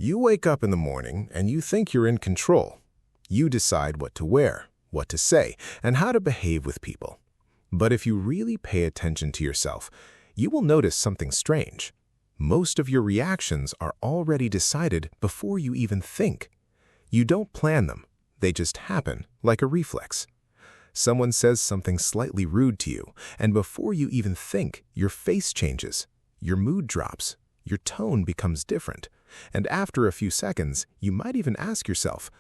You wake up in the morning and you think you're in control. You decide what to wear, what to say, and how to behave with people. But if you really pay attention to yourself, you will notice something strange. Most of your reactions are already decided before you even think. You don't plan them. They just happen, like a reflex. Someone says something slightly rude to you, and before you even think, your face changes, your mood drops, your tone becomes different, and after a few seconds, you might even ask yourself,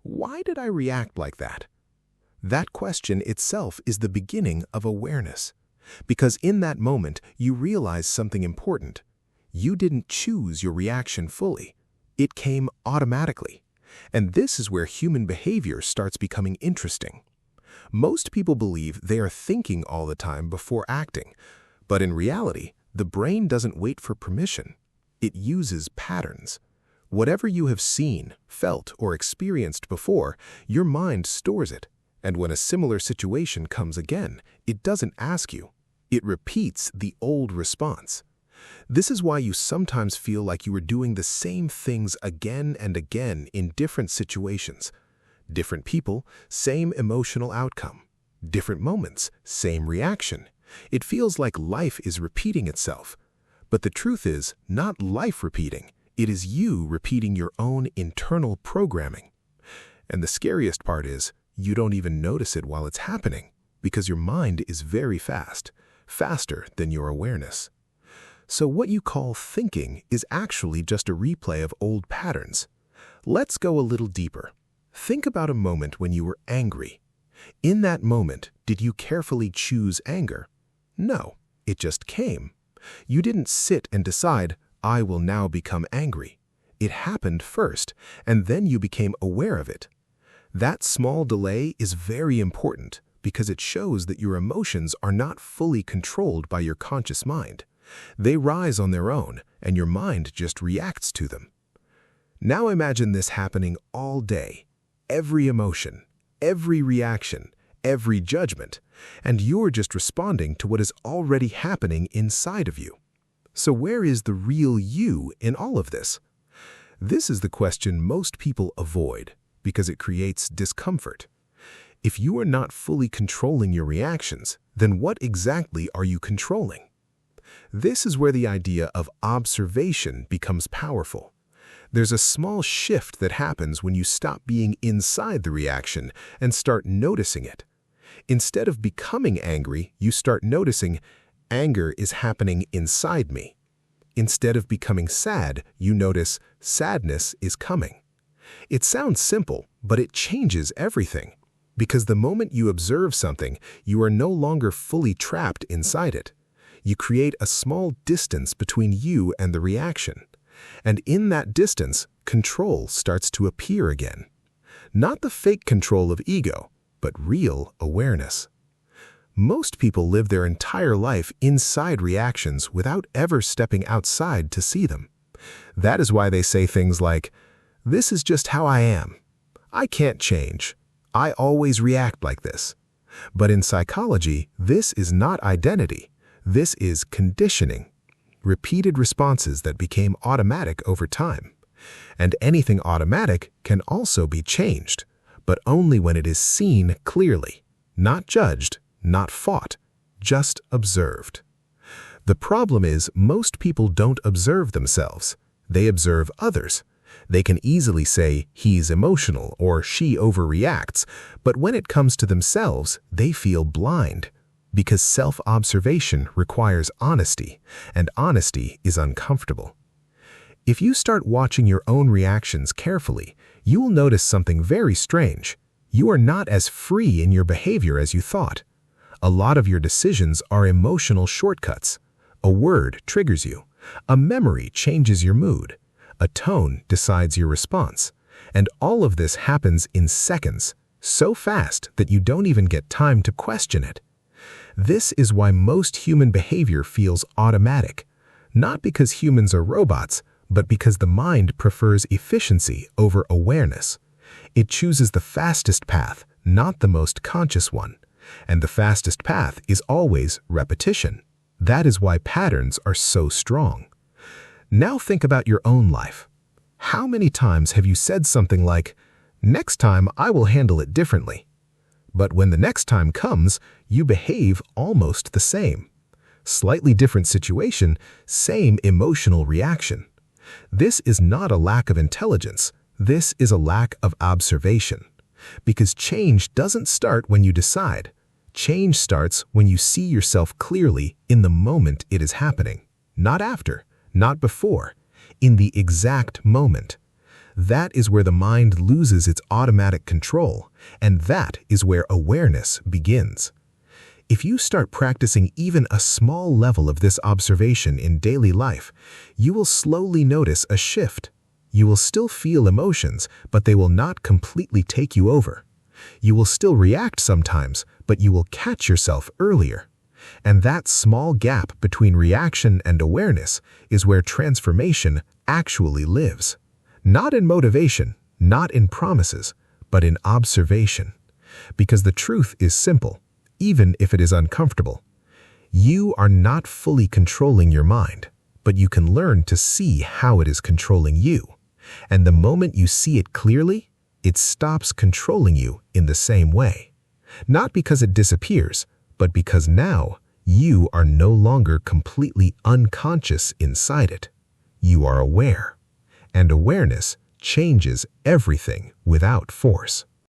why did I react like that? That question itself is the beginning of awareness, because in that moment, you realize something important. You didn't choose your reaction fully. It came automatically. And this is where human behavior starts becoming interesting. Most people believe they are thinking all the time before acting, but in reality, the brain doesn't wait for permission. It uses patterns. Whatever you have seen, felt, or experienced before, your mind stores it. And when a similar situation comes again, it doesn't ask you. It repeats the old response. This is why you sometimes feel like you are doing the same things again and again in different situations. Different people, same emotional outcome. Different moments, same reaction. It feels like life is repeating itself. But the truth is, not life repeating. It is you repeating your own internal programming. And the scariest part is, you don't even notice it while it's happening, because your mind is very fast, faster than your awareness. So what you call thinking is actually just a replay of old patterns. Let's go a little deeper. Think about a moment when you were angry. In that moment, did you carefully choose anger? No, it just came. You didn't sit and decide, I will now become angry. It happened first, and then you became aware of it. That small delay is very important because it shows that your emotions are not fully controlled by your conscious mind. They rise on their own, and your mind just reacts to them. Now imagine this happening all day. Every emotion, every reaction, every judgment, and you're just responding to what is already happening inside of you. So where is the real you in all of this? This is the question most people avoid because it creates discomfort. If you are not fully controlling your reactions, then what exactly are you controlling? This is where the idea of observation becomes powerful. There's a small shift that happens when you stop being inside the reaction and start noticing it. Instead of becoming angry, you start noticing, anger is happening inside me. Instead of becoming sad, you notice, sadness is coming. It sounds simple, but it changes everything. Because the moment you observe something, you are no longer fully trapped inside it. You create a small distance between you and the reaction. And in that distance, control starts to appear again. Not the fake control of ego, but real awareness. Most people live their entire life inside reactions without ever stepping outside to see them. That is why they say things like, this is just how I am. I can't change. I always react like this. But in psychology, this is not identity. This is conditioning. Repeated responses that became automatic over time. And anything automatic can also be changed, but only when it is seen clearly, not judged, not fought, just observed. The problem is most people don't observe themselves. They observe others. They can easily say, he's emotional or she overreacts, but when it comes to themselves, they feel blind. Because self-observation requires honesty, and honesty is uncomfortable. If you start watching your own reactions carefully, you will notice something very strange. You are not as free in your behavior as you thought. A lot of your decisions are emotional shortcuts. A word triggers you. A memory changes your mood. A tone decides your response. And all of this happens in seconds, so fast that you don't even get time to question it. This is why most human behavior feels automatic, not because humans are robots, but because the mind prefers efficiency over awareness. It chooses the fastest path, not the most conscious one. And the fastest path is always repetition. That is why patterns are so strong. Now think about your own life. How many times have you said something like, "Next time I will handle it differently"? But when the next time comes, you behave almost the same. Slightly different situation, same emotional reaction. This is not a lack of intelligence. This is a lack of observation. Because change doesn't start when you decide. Change starts when you see yourself clearly in the moment it is happening. Not after, not before, in the exact moment. That is where the mind loses its automatic control, and that is where awareness begins. If you start practicing even a small level of this observation in daily life, you will slowly notice a shift. You will still feel emotions, but they will not completely take you over. You will still react sometimes, but you will catch yourself earlier. And that small gap between reaction and awareness is where transformation actually lives. Not in motivation, not in promises, but in observation. Because the truth is simple, even if it is uncomfortable. You are not fully controlling your mind, but you can learn to see how it is controlling you. And the moment you see it clearly, it stops controlling you in the same way. Not because it disappears, but because now you are no longer completely unconscious inside it. You are aware. And awareness changes everything without force.